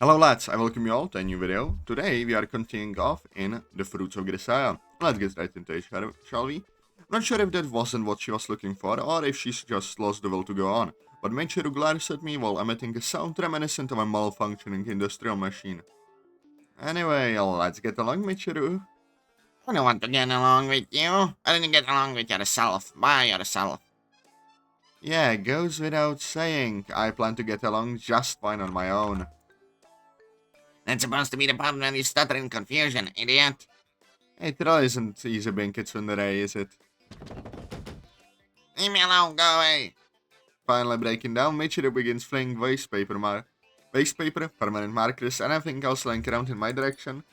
Hello lads, I welcome you all to a new video. Today we are continuing off in the Fruits of Grisaia. Let's get right into it, shall we? I'm not sure if that wasn't what she was looking for, or if she's just lost the will to go on, but Michiru glares at me while emitting a sound reminiscent of a malfunctioning industrial machine. Anyway, let's get along, Michiru. I don't want to get along with you. I didn't get along with yourself. By yourself. Yeah, goes without saying, I plan to get along just fine on my own. That's supposed to be the part when you stutter in confusion, idiot. It really isn't easy being Tsundere, is it? Leave me alone, go away. Finally breaking down, Michiru begins flinging waste paper, permanent markers, and everything else lying around in my direction.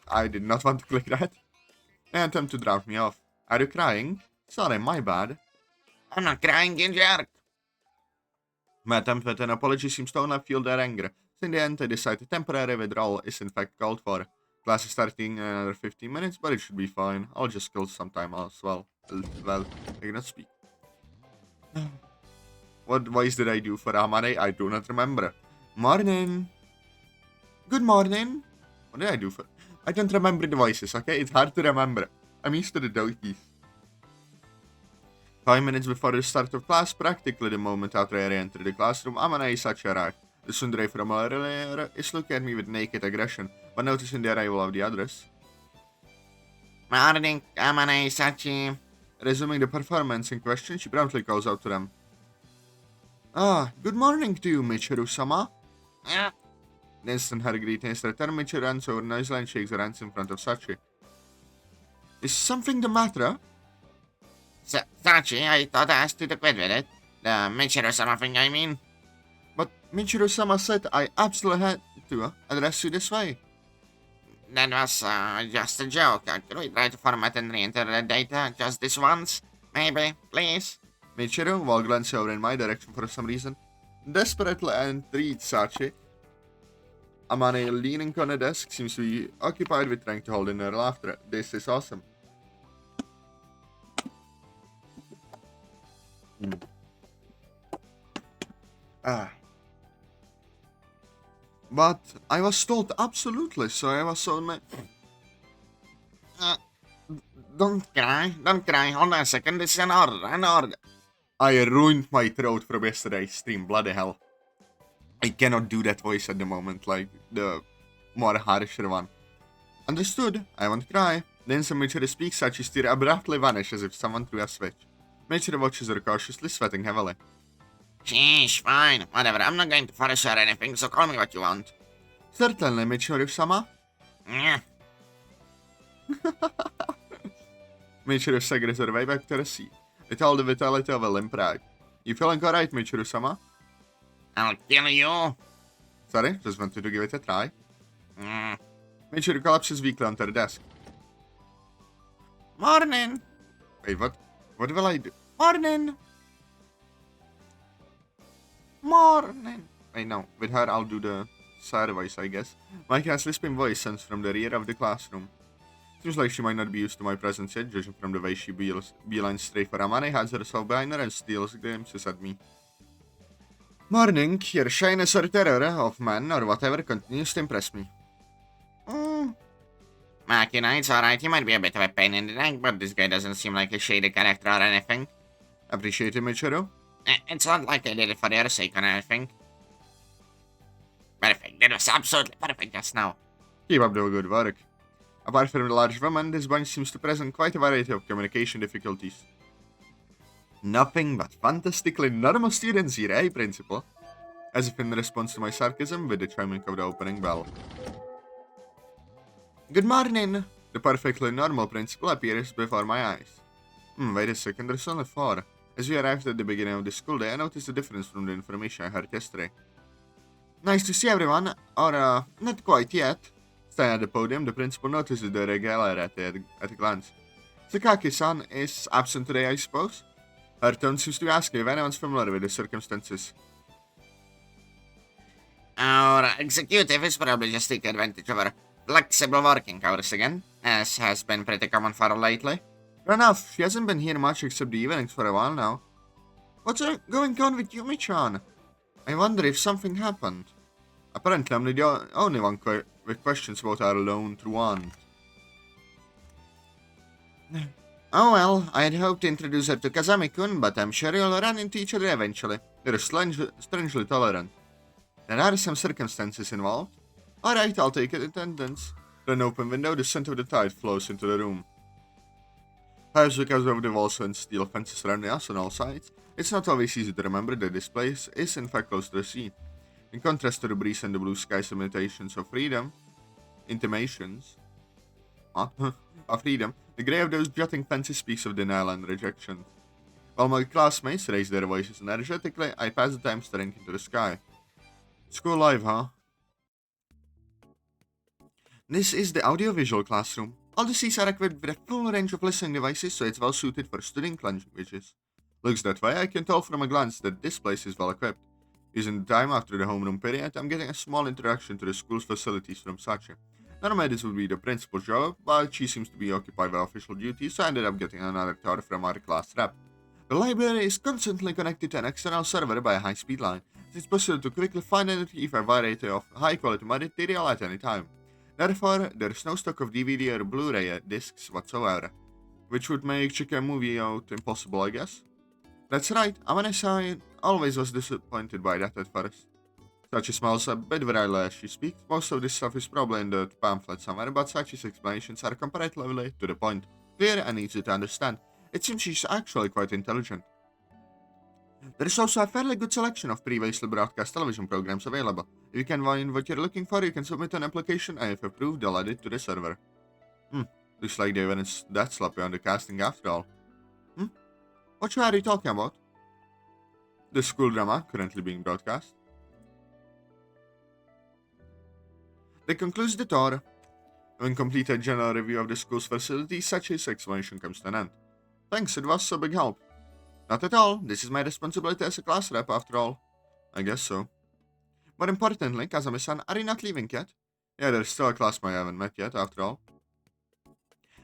I did not want to click that. They attempt to drown me off. Are you crying? Sorry, my bad. I'm not crying, you jerk. My attempt at an apology seems to only fuel their anger. So in the end, I decide a temporary withdrawal is in fact called for. Class is starting in another 15 minutes, but it should be fine. I'll just kill some time as well. Well, I cannot speak. What voice did I do for Amare? I do not remember. Morning. Good morning. What did I do for... I don't remember the voices, okay? It's hard to remember. I'm used to the dokies. 5 minutes before the start of class, practically the moment after I enter the classroom, Amane Isachi arrived. The Tsundere from earlier is looking at me with naked aggression, but noticing the arrival of the others. Morning, Amane Sachi. Resuming the performance in question, she promptly calls out to them. Ah, good morning to you, Michiru-sama. The instant her greetings return, Michiru runs over noisily and shakes her hands in front of Sachi. Is something the matter? Sachi, I thought I asked you to quit with it. The Michiru-sama thing, I mean. But Michiru-sama said I absolutely had to address you this way. That was just a joke. Could we try to format and re-enter the data just this once? Maybe, please? Michiru, while glancing over in my direction for some reason, desperately entreats Sachi. Amane, leaning on a desk, seems to be occupied with trying to hold in her laughter. This is awesome. But I was told absolutely, so I was only... Don't cry. Hold on a second, this is an order. I ruined my throat from yesterday's stream, bloody hell. I cannot do that voice at the moment, like the more harsher one. Understood, I won't cry. Then Michiru speaks, Sachi's tear abruptly vanishes as if someone threw a switch. Michiru watches her cautiously, sweating heavily. Sheesh, fine, whatever, I'm not going to force her or anything, so call me what you want. Certainly, Michiru-sama. Michiru staggers her way back to the seat, with all the vitality of a limp rag. You feeling alright, Michiru-sama? I'll kill you. Sorry, just wanted to give it a try. Michiru collapses weakly onto the desk. Morning. Wait, what? What will I do? Morning. Wait, no. With her, I'll do the side voice, I guess. Mike's lisping voice sounds from the rear of the classroom. Seems like she might not be used to my presence yet, judging from the way she beelines straight for Amane, has herself behind her, and steals glimpses at me. Morning, your shyness or terror of man or whatever continues to impress me. Makina, it's alright, he might be a bit of a pain in the neck, but this guy doesn't seem like a shady character or anything. Appreciate it, Michiru. It's not like I did it for your sake or anything. Perfect, that was absolutely perfect just now. Keep up the good work. Apart from the large woman, this bunch seems to present quite a variety of communication difficulties. Nothing but fantastically normal students here, eh, Principal? As if in response to my sarcasm with the chiming of the opening bell. Good morning! The perfectly normal Principal appears before my eyes. Wait a second, there's only 4. As we arrived at the beginning of the school day, I noticed the difference from the information I heard yesterday. Nice to see everyone, or not quite yet. Standing at the podium, the Principal notices the regalia at a glance. Sakaki-san is absent today, I suppose? Her tone seems to be asking if anyone's familiar with the circumstances. Our executive is probably just taking advantage of our flexible working hours again, as has been pretty common for her lately. Fair enough, she hasn't been here much except the evenings for a while now. What's going on with Yumi-chan? I wonder if something happened. Apparently, I'm the only one with questions about our lone truant. Oh well, I had hoped to introduce her to Kazami-kun, but I'm sure you'll run into each other eventually. You're strangely tolerant. There are some circumstances involved. Alright, I'll take attendance. Through an open window, the scent of the tide flows into the room. Perhaps because of the walls and steel fences surrounding us on all sides, it's not always easy to remember that this place is in fact close to the sea. In contrast to the breeze and the blue skies imitations of freedom, intimations of freedom, the grey of those jutting fences speaks of denial and rejection. While my classmates raise their voices energetically, I pass the time staring into the sky. School live, huh? This is the audiovisual classroom. All the seats are equipped with a full range of listening devices, so it's well suited for studying languages. Looks that way. I can tell from a glance that this place is well equipped. Using the time after the homeroom period, I'm getting a small introduction to the school's facilities from Sachi. Normally this would be the principal's job, but she seems to be occupied by official duties, so I ended up getting another tour from our class rep. The library is constantly connected to an external server by a high-speed line. It's possible to quickly find and retrieve a variety of high-quality material at any time. Therefore, there is no stock of DVD or Blu-ray discs whatsoever, which would make checking a movie out impossible, I guess. That's right, I always was disappointed by that at first. Sachi smiles a bit wryly as she speaks. Most of this stuff is probably in the pamphlet somewhere, but Sachi's explanations are comparatively to the point, clear and easy to understand. It seems she's actually quite intelligent. There is also a fairly good selection of previously broadcast television programs available. If you can find what you're looking for, you can submit an application, and if approved, they'll add it to the server. Looks like they weren't that sloppy on the casting after all. What are you talking about? The school drama currently being broadcast. That concludes the tour. Having completed a general review of the school's facilities, Sachi's explanation comes to an end. Thanks, it was a big help. Not at all. This is my responsibility as a class rep, after all. I guess so. More importantly, Kazami-san, are you not leaving yet? Yeah, there's still a classmate I haven't met yet, after all.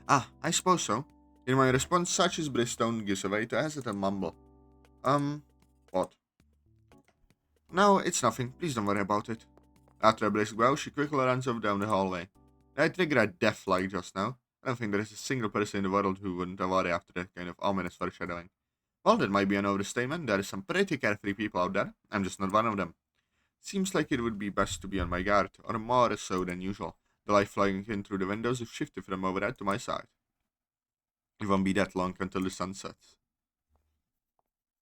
Ah, I suppose so. In my response, Sachi's brisk tone gives way to a hesitant mumble. What? No, it's nothing. Please don't worry about it. After a brisk bow, she quickly runs off down the hallway. Did I trigger a death like just now? I don't think there is a single person in the world who wouldn't worry after that kind of ominous foreshadowing. Well, that might be an overstatement. There are some pretty carefree people out there. I'm just not one of them. Seems like it would be best to be on my guard, or more so than usual. The light flying in through the windows is shifted from overhead to my side. It won't be that long until the sun sets.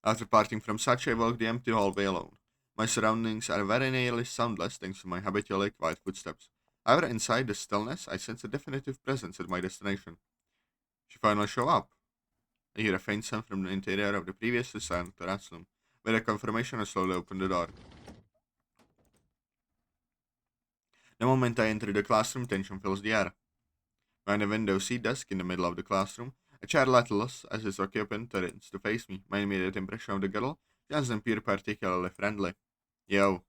After parting from Sachi, I walk the empty hallway alone. My surroundings are very nearly soundless thanks to my habitually quiet footsteps. However, inside the stillness, I sense a definitive presence at my destination. She finally shows up. I hear a faint sound from the interior of the previously silent classroom. With a confirmation, I slowly open the door. The moment I enter the classroom, tension fills the air. Behind a window seat desk in the middle of the classroom, a chair rattles as its occupant turns to face me. My immediate impression of the girl doesn't appear particularly friendly. Yo.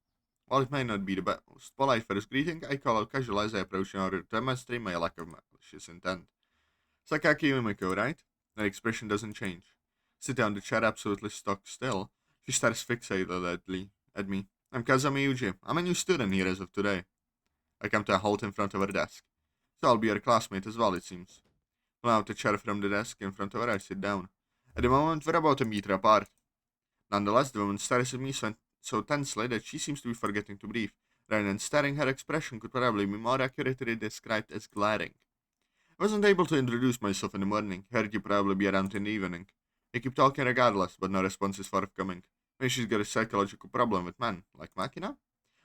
While it may not be the most polite first greeting, I call out casual as I approach in order to demonstrate my lack of malicious intent. Sakaki Yumiko, right? Her expression doesn't change. Sit down the chair absolutely stock still. She stares fixatedly at me. I'm Kazami Yuji. I'm a new student here as of today. I come to a halt in front of her desk. So I'll be her classmate as well, it seems. Pulling out a chair from the desk in front of her, I sit down. At the moment, we're about a meter apart. Nonetheless, the woman stares at me so tensely that she seems to be forgetting to breathe. Rather than staring, her expression could probably be more accurately described as glaring. I wasn't able to introduce myself in the morning. Heard you probably be around in the evening. I keep talking regardless, but no response is forthcoming. Maybe she's got a psychological problem with men, like Makina?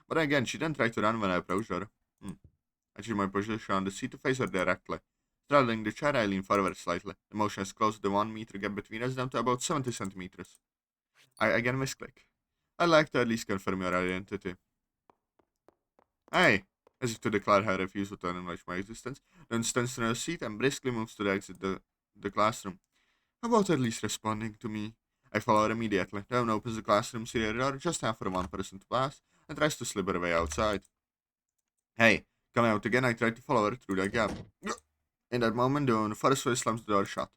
But again, she didn't try to run when I approached her. I change my position on the seat to face her directly. Straddling the chair, I lean forward slightly. The motion has closed the 1 meter gap between us down to about 70 centimeters. I again misclick. I'd like to at least confirm your identity. Hey! As if to declare her refusal to acknowledge my existence, then stands in her seat and briskly moves to the exit the classroom. How about at least responding to me? I follow her immediately. The woman opens the classroom seated door just half for one person to pass and tries to slip her way outside. Hey! Coming out again, I try to follow her through the gap. In that moment, the woman forcefully slams the door shut.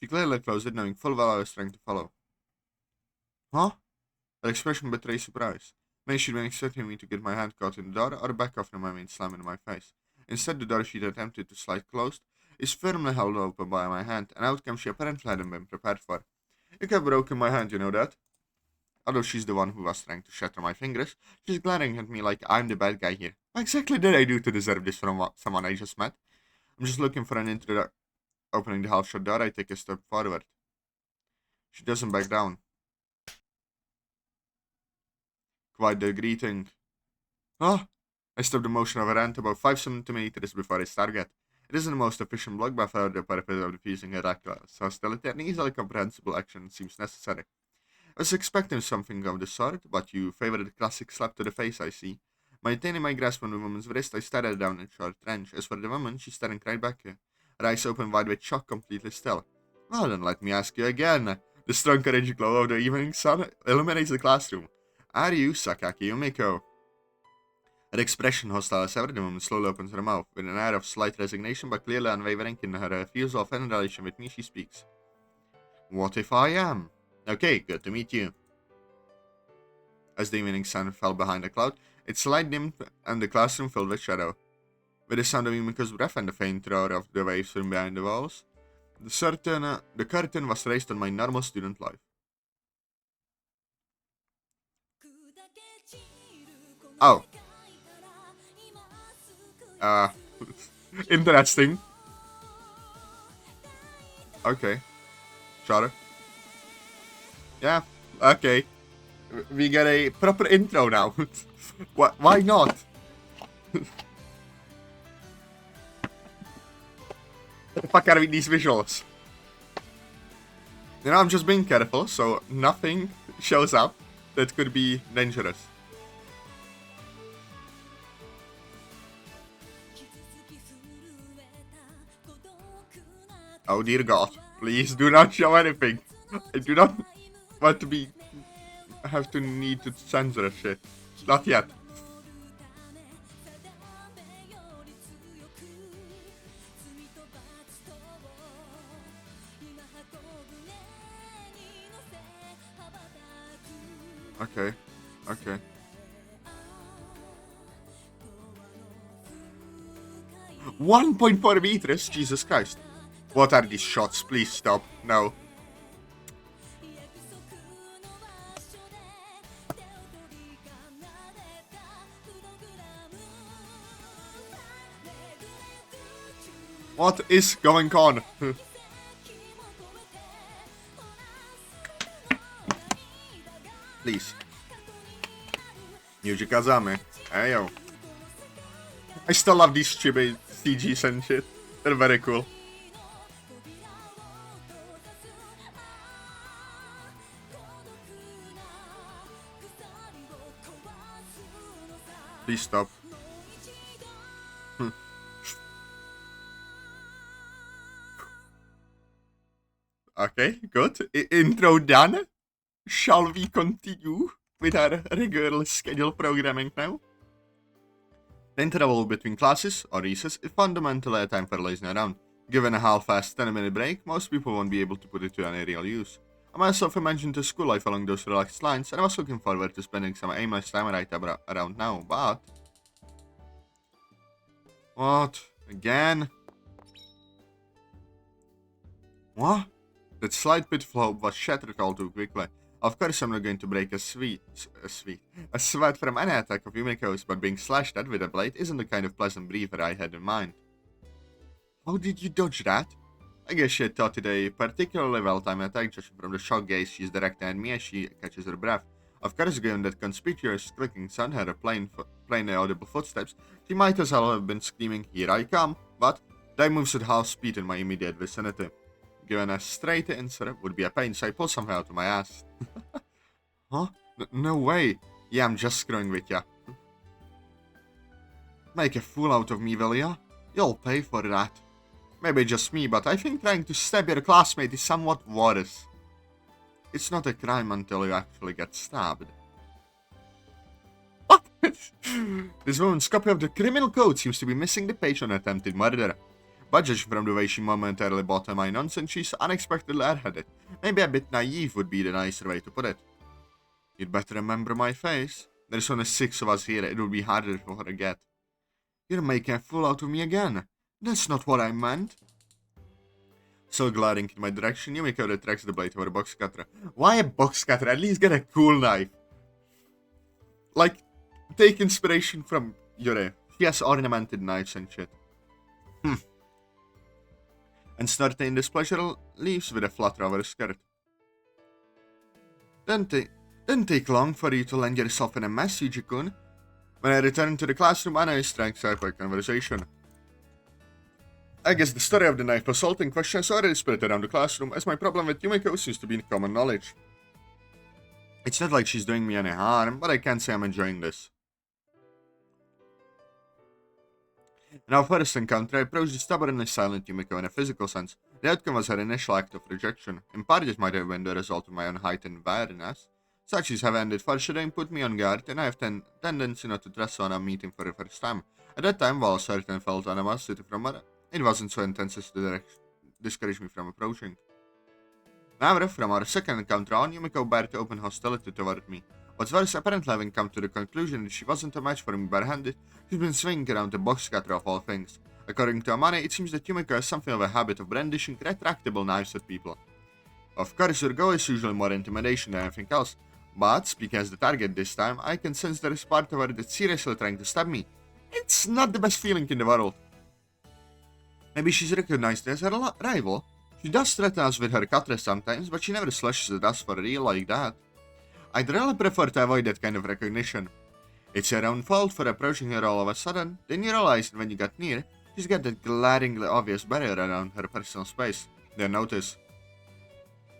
She clearly closed it, knowing full well I was trying to follow. Huh? Her expression betrays surprise. May she'd been expecting me to get my hand caught in the door or back off from my main slam in my face. Instead, the door she'd attempted to slide closed is firmly held open by my hand, an outcome she apparently hadn't been prepared for. You could have broken my hand, you know that? Although she's the one who was trying to shatter my fingers, she's glaring at me like I'm the bad guy here. What exactly did I do to deserve this from someone I just met? I'm just looking for an intro. Opening the half-shut door, I take a step forward. She doesn't back down. Quite the greeting. Oh! I stop the motion of her hand about 5 centimeters before its target. It isn't the most efficient block for the purpose of defusing a reckless hostility, and easily comprehensible action seems necessary. I was expecting something of the sort, but you favor the classic slap to the face, I see. Maintaining my grasp on the woman's wrist, I stare her down in short range. As for the woman, she's staring right back here. Her eyes open wide with shock, completely still. Well, then let me ask you again. The strong orange glow of the evening sun illuminates the classroom. Are you Sakaki Yumiko? Her expression hostile as ever, the woman slowly opens her mouth. With an air of slight resignation, but clearly unwavering in her refusal of any relation with me, she speaks. What if I am? Okay, good to meet you. As the evening sun fell behind a cloud, its light dimmed and the classroom filled with shadow. With the sound of Yumiko's breath and the faint roar of the waves from behind the walls, the curtain was raised on my normal student life. Oh. Interesting. Okay. Sure. Yeah, okay. We get a proper intro now. Why not? What the fuck are with these visuals? You know, I'm just being careful, so nothing shows up that could be dangerous. Oh dear God, please do not show anything. I do not want to need to censor shit. Not yet. Okay. 1.4 meters? Jesus Christ. What are these shots? Please stop. No. What is going on? Please. Yuji Kazame. Hey yo. I still love these stupid CGs and shit. They're very cool. Please stop. Okay, good. Intro done. Shall we continue with our regular schedule programming now? The interval between classes, or recess, is fundamentally a time for lazing around. Given a half-assed 10-minute break, most people won't be able to put it to any real use. I myself imagined a school life along those relaxed lines, and I was looking forward to spending some aimless time right around now, but... What? Again? What? That slight bit of hope was shattered all too quickly. Of course I'm not going to break a sweat from any attack of Yumiko's, but being slashed at with a blade isn't the kind of pleasant breather I had in mind. How did you dodge that? I guess she had thought it a particularly well-timed attack, judging from the shocked gaze she's directing at me as she catches her breath. Of course, given that conspicuous clicking sound had her plainly audible footsteps, she might as well have been screaming, "Here I come!" But they moves at half speed in my immediate vicinity. Given a straight answer would be a pain, so I pull something out of my ass. Huh? No way. Yeah, I'm just screwing with ya. Make a fool out of me, will ya? You'll pay for that. Maybe just me, but I think trying to stab your classmate is somewhat worse. It's not a crime until you actually get stabbed. What? This woman's copy of the criminal code seems to be missing the page on attempted murder. But judging from the way she momentarily bought my nonsense, she's unexpectedly airheaded. Maybe a bit naive would be the nicer way to put it. You'd better remember my face. There's only 6 of us here, it will be harder to forget. You're making a fool out of me again. That's not what I meant. So glaring in my direction, Yumiko retracts the blade of her box cutter. Why a box cutter? At least get a cool knife. Like, take inspiration from Yure. She has ornamented knives and shit. And Snurte in displeasure leaves with a flutter of her skirt. Didn't take long for you to land yourself in a mess, Yuji-kun. When I returned to the classroom, Anna is trying to start a conversation. I guess the story of the knife assault in question is already spread around the classroom, as my problem with Yumiko seems to be common knowledge. It's not like she's doing me any harm, but I can't say I'm enjoying this. In our first encounter, I approached the stubbornly silent Yumiko in a physical sense. The outcome was her initial act of rejection. In part, it might have been the result of my own heightened awareness. Such as have ended far should put me on guard, and I have tendency not to trust someone I'm meeting for the first time. At that time, while certain felt animosity from her, it wasn't so intense as to discourage me from approaching. However, from our second encounter on, Yumiko bared open hostility toward me. What's worse, apparently having come to the conclusion that she wasn't a match for me barehanded, she's been swinging around the box cutter of all things. According to Amane, it seems that Yumiko has something of a habit of brandishing retractable knives at people. Of course, her goal is usually more intimidation than anything else, but, speaking as the target this time, I can sense there is part of her that's seriously trying to stab me. It's not the best feeling in the world. Maybe she's recognized as her rival. She does threaten us with her cutlass sometimes, but she never slashes at us for real like that. I'd really prefer to avoid that kind of recognition. It's your own fault for approaching her all of a sudden, then you realize that when you got near, she's got that glaringly obvious barrier around her personal space. Then notice.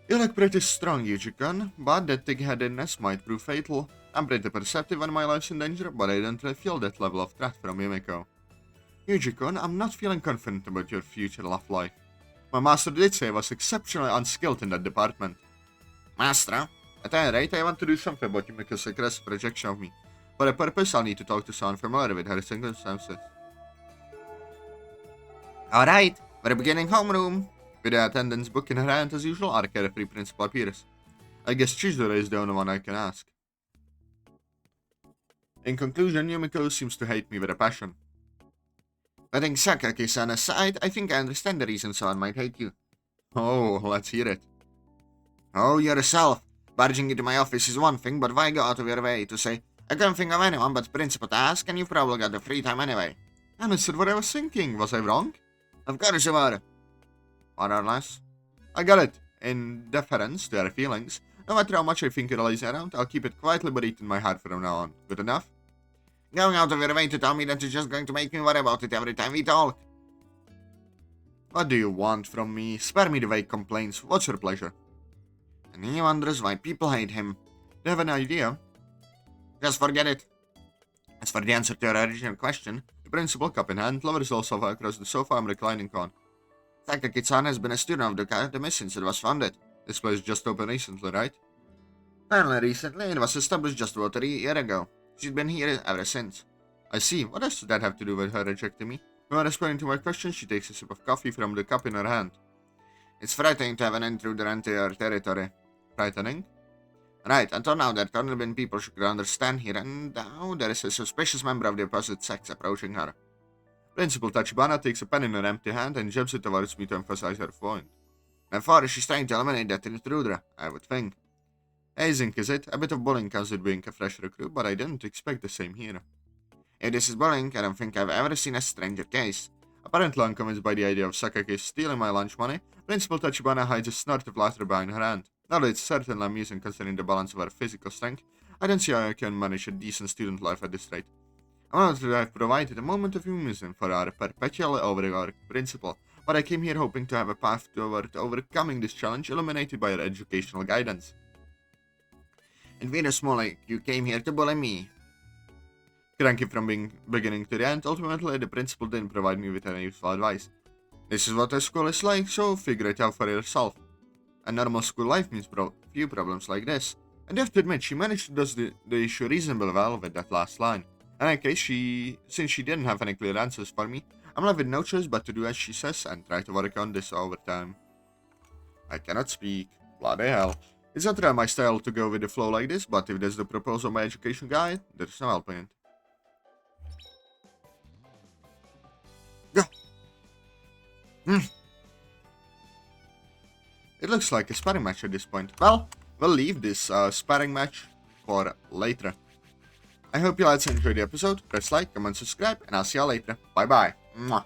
You look pretty strong, Yuji-kun, but that thick-headedness might prove fatal. I'm pretty perceptive when my life's in danger, but I don't really feel that level of threat from Yumiko. Yuji-kun, I'm not feeling confident about your future love life. My master did say I was exceptionally unskilled in that department. Master? At any rate, I want to do something about Yumiko's aggressive rejection of me. For that purpose, I'll need to talk to someone familiar with her circumstances. Alright, we're beginning homeroom. With the attendance book in her hand as usual, our carefree principal appears. I guess Tsundere is the only one I can ask. In conclusion, Yumiko seems to hate me with a passion. Putting Sakaki-san aside, I think I understand the reason someone might hate you. Oh, let's hear it. Oh, yourself. Barging into my office is one thing, but why go out of your way to say, I can't think of anyone but principal to ask, and you probably got the free time anyway. And I said what I was thinking. Was I wrong? Of course you were. More or less. I got it. In deference to her feelings, no matter how much I think you're lazy around, I'll keep it quietly buried in my heart from now on. Good enough? Going out of your way to tell me that you're just going to make me worry about it every time we talk. What do you want from me? Spare me the vague complaints. What's your pleasure? And he wonders why people hate him. Do you have an idea? Just forget it. As for the answer to your original question, the principal, cup in hand, lowers the sofa across the sofa I'm reclining on. Sakaki-san has been a student of the academy since it was founded. This place just opened recently, right? Only recently, it was established just about a year ago. She's been here ever since. I see. What does that have to do with her rejecting me? When responding to my question, she takes a sip of coffee from the cup in her hand. It's frightening to have an intruder enter your territory. Frightening? Right, until now there have only been people she could understand here, and now there is a suspicious member of the opposite sex approaching her. Principal Tachibana takes a pen in her empty hand and jabs it towards me to emphasize her point. Therefore, she's trying to eliminate that intruder, I would think. Hazing, is it? A bit of bullying comes with being a fresh recruit, but I didn't expect the same here. If this is bullying, I don't think I've ever seen a stranger case. Apparently unconvinced by the idea of Sakaki stealing my lunch money, Principal Tachibana hides a snort of laughter behind her hand. Although it's certainly amusing considering the balance of her physical strength, I don't see how I can manage a decent student life at this rate. I wanted to have provided a moment of amusement for our perpetually overworked principal, but I came here hoping to have a path toward overcoming this challenge illuminated by her educational guidance. It feels more like you came here to bully me. Cranky from beginning to the end, ultimately the principal didn't provide me with any useful advice. This is what a school is like, so figure it out for yourself. A normal school life means few problems like this, and I have to admit she managed to dodge the issue reasonably well with that last line. In any case, since she didn't have any clear answers for me, I'm left with no choice but to do as she says and try to work on this over time. I cannot speak. Bloody hell. It's not really my style to go with the flow like this, but if that's the proposal of my education guide, there's no helping it. Go! It looks like a sparring match at this point. Well, we'll leave this sparring match for later. I hope you guys enjoyed the episode. Press like, comment, subscribe, and I'll see you later. Bye bye. Mwah.